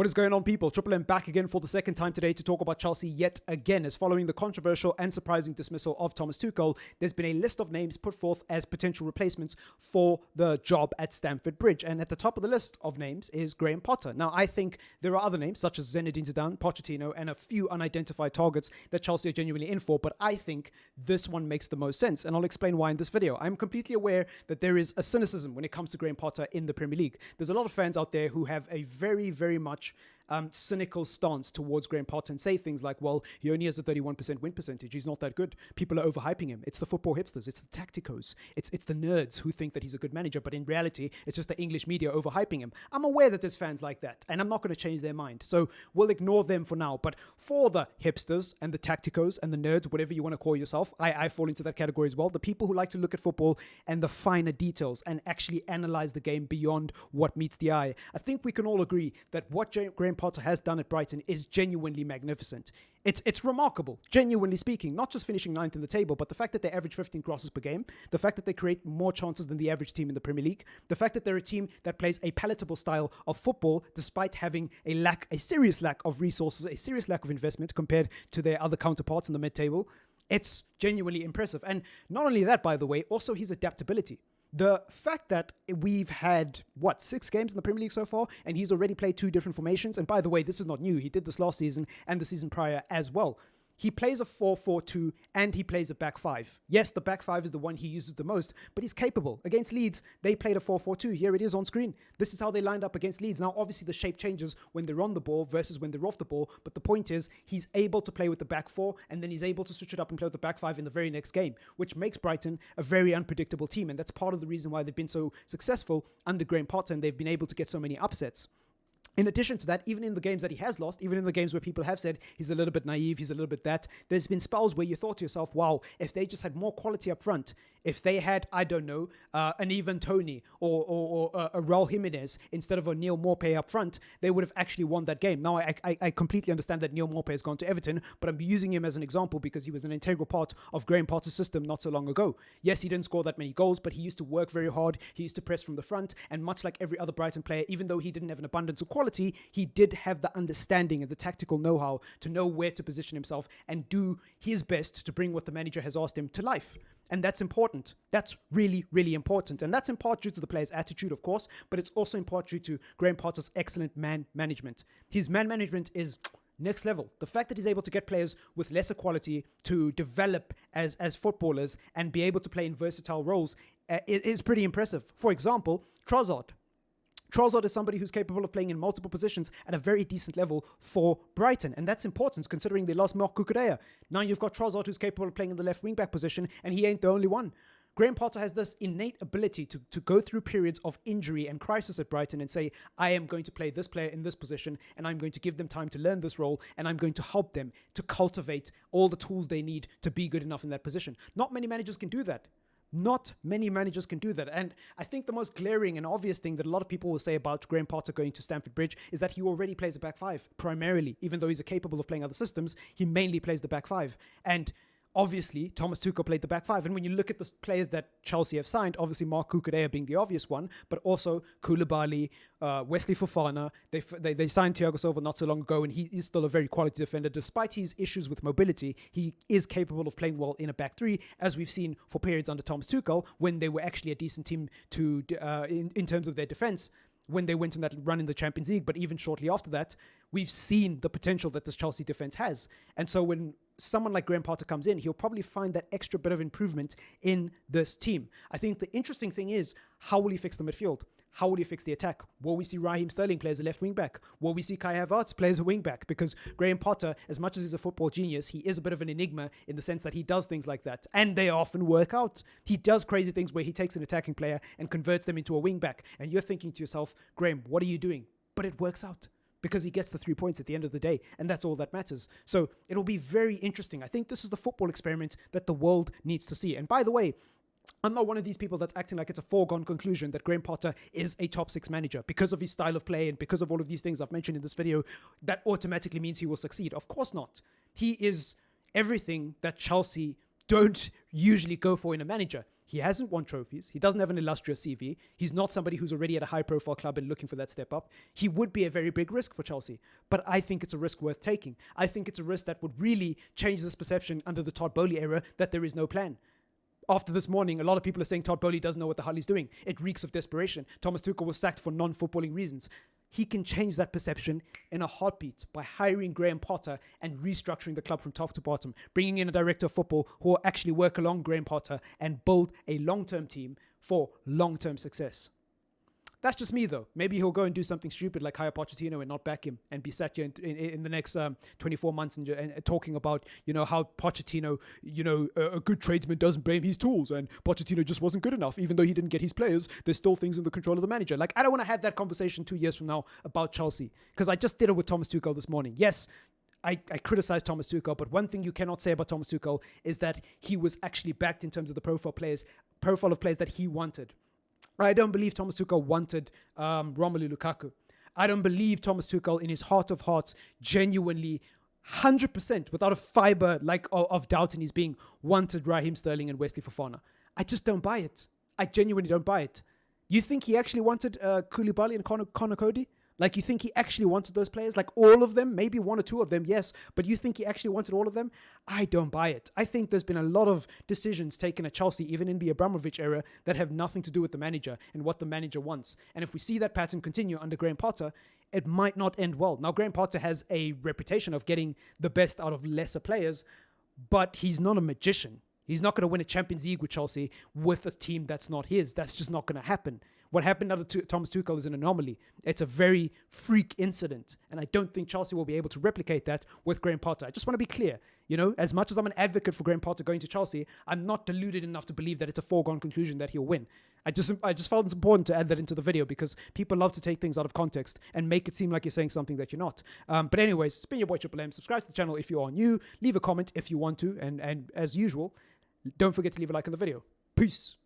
What is going on, people? TripleM back again for the second time today to talk about Chelsea yet again. As following the controversial and surprising dismissal of Thomas Tuchel, there's been a list of names put forth as potential replacements for the job at Stamford Bridge. And at the top of the list of names is Graham Potter. Now, I think there are other names such as Zinedine Zidane, Pochettino, and a few unidentified targets that Chelsea are genuinely in for. But I think this one makes the most sense. And I'll explain why in this video. I'm completely aware that there is a cynicism when it comes to Graham Potter in the Premier League. There's a lot of fans out there who have a very, very much cynical stance towards Graham Potter and say things like, well, he only has a 31% win percentage. He's not that good. People are overhyping him. It's the football hipsters. It's the tacticos. It's the nerds who think that he's a good manager. But in reality, it's just the English media overhyping him. I'm aware that there's fans like that, and I'm not going to change their mind. So we'll ignore them for now. But for the hipsters and the tacticos and the nerds, whatever you want to call yourself, I fall into that category as well. The people who like to look at football and the finer details and actually analyze the game beyond what meets the eye. I think we can all agree that what Graham Potter has done at Brighton is genuinely magnificent. It's remarkable, genuinely speaking, not just finishing ninth in the table, but the fact that they average 15 crosses per game, the fact that they create more chances than the average team in the Premier League, the fact that they're a team that plays a palatable style of football despite having a serious lack of resources, a serious lack of investment compared to their other counterparts in the mid-table. It's genuinely impressive. And not only that, by the way, also his adaptability. The fact that we've had, 6 games in the Premier League so far, and he's already played 2 different formations. And by the way, this is not new. He did this last season and the season prior as well. He plays a 4-4-2 and he plays a back 5. Yes, the back 5 is the one he uses the most, but he's capable. Against Leeds, they played a 4-4-2. Here it is on screen. This is how they lined up against Leeds. Now, obviously, the shape changes when they're on the ball versus when they're off the ball. But the point is, he's able to play with the back 4, and then he's able to switch it up and play with the back 5 in the very next game, which makes Brighton a very unpredictable team. And that's part of the reason why they've been so successful under Graham Potter, and they've been able to get so many upsets. In addition to that, even in the games that he has lost, even in the games where people have said he's a little bit naive, he's a little bit that, there's been spells where you thought to yourself, wow, if they just had more quality up front, if they had, I don't know, an Ivan Toney or a Raul Jimenez instead of a Neil Maupay up front, they would have actually won that game. Now, I completely understand that Neil Maupay has gone to Everton, but I'm using him as an example because he was an integral part of Graham Potter's system not so long ago. Yes, he didn't score that many goals, but he used to work very hard. He used to press from the front, and much like every other Brighton player, even though he didn't have an abundance of quality, he did have the understanding and the tactical know-how to know where to position himself and do his best to bring what the manager has asked him to life. And that's important. That's really, really important. And that's in part due to the player's attitude, of course, but it's also in part due to Graham Potter's excellent man management. His man management is next level. The fact that he's able to get players with lesser quality to develop as footballers and be able to play in versatile roles is pretty impressive. For example, Trossard is somebody who's capable of playing in multiple positions at a very decent level for Brighton. And that's important considering they lost Marc Cucurella. Now you've got Trossard who's capable of playing in the left wing-back position, and he ain't the only one. Graham Potter has this innate ability to go through periods of injury and crisis at Brighton and say, I am going to play this player in this position, and I'm going to give them time to learn this role, and I'm going to help them to cultivate all the tools they need to be good enough in that position. Not many managers can do that. Not many managers can do that. And I think the most glaring and obvious thing that a lot of people will say about Graham Potter going to Stamford Bridge is that he already plays a back 5, primarily. Even though he's capable of playing other systems, he mainly plays the back 5. And obviously, Thomas Tuchel played the back 5. And when you look at the players that Chelsea have signed, obviously Marc Cucurella being the obvious one, but also Koulibaly, Wesley Fofana. They signed Thiago Silva not so long ago, and he is still a very quality defender. Despite his issues with mobility, he is capable of playing well in a back 3, as we've seen for periods under Thomas Tuchel, when they were actually a decent team in terms of their defense, when they went on that run in the Champions League. But even shortly after that, we've seen the potential that this Chelsea defense has. And so when someone like Graham Potter comes in, he'll probably find that extra bit of improvement in this team. I think the interesting thing is, how will he fix the midfield? How will he fix the attack? Will we see Raheem Sterling play as a left wing back? Will we see Kai Havertz play as a wing back? Because Graham Potter, as much as he's a football genius, he is a bit of an enigma in the sense that he does things like that. And they often work out. He does crazy things where he takes an attacking player and converts them into a wing back. And you're thinking to yourself, Graham, what are you doing? But it works out, because he gets the 3 points at the end of the day, and that's all that matters. So it'll be very interesting. I think this is the football experiment that the world needs to see. And by the way, I'm not one of these people that's acting like it's a foregone conclusion that Graham Potter is a top 6 manager because of his style of play and because of all of these things I've mentioned in this video. That automatically means he will succeed. Of course not. He is everything that Chelsea don't usually go for in a manager. He hasn't won trophies. He doesn't have an illustrious CV. He's not somebody who's already at a high-profile club and looking for that step up. He would be a very big risk for Chelsea, but I think it's a risk worth taking. I think it's a risk that would really change this perception under the Todd Boehly era that there is no plan. After this morning, a lot of people are saying Todd Boehly doesn't know what the hell he's doing. It reeks of desperation. Thomas Tuchel was sacked for non-footballing reasons. He can change that perception in a heartbeat by hiring Graham Potter and restructuring the club from top to bottom, bringing in a director of football who will actually work along Graham Potter and build a long-term team for long-term success. That's just me, though. Maybe he'll go and do something stupid like hire Pochettino and not back him and be sat here in the next 24 months and talking about, how Pochettino, a good tradesman doesn't blame his tools and Pochettino just wasn't good enough. Even though he didn't get his players, there's still things in the control of the manager. Like, I don't want to have that conversation 2 years from now about Chelsea because I just did it with Thomas Tuchel this morning. Yes, I criticize Thomas Tuchel, but one thing you cannot say about Thomas Tuchel is that he was actually backed in terms of the profile of players that he wanted. I don't believe Thomas Tuchel wanted Romelu Lukaku. I don't believe Thomas Tuchel, in his heart of hearts, genuinely, 100%, without a fiber of doubt in his being, wanted Raheem Sterling and Wesley Fofana. I just don't buy it. I genuinely don't buy it. You think he actually wanted Koulibaly and Connor Cody? Like, you think he actually wanted those players? Like, all of them? Maybe one or two of them, yes. But you think he actually wanted all of them? I don't buy it. I think there's been a lot of decisions taken at Chelsea, even in the Abramovich era, that have nothing to do with the manager and what the manager wants. And if we see that pattern continue under Graham Potter, it might not end well. Now, Graham Potter has a reputation of getting the best out of lesser players, but he's not a magician. He's not going to win a Champions League with Chelsea with a team that's not his. That's just not going to happen. What happened under Thomas Tuchel is an anomaly. It's a very freak incident. And I don't think Chelsea will be able to replicate that with Graham Potter. I just want to be clear. As much as I'm an advocate for Graham Potter going to Chelsea, I'm not deluded enough to believe that it's a foregone conclusion that he'll win. I just felt it's important to add that into the video because people love to take things out of context and make it seem like you're saying something that you're not. But anyways, it's been your boy TripleM. Subscribe to the channel if you are new. Leave a comment if you want to. And as usual, don't forget to leave a like on the video. Peace.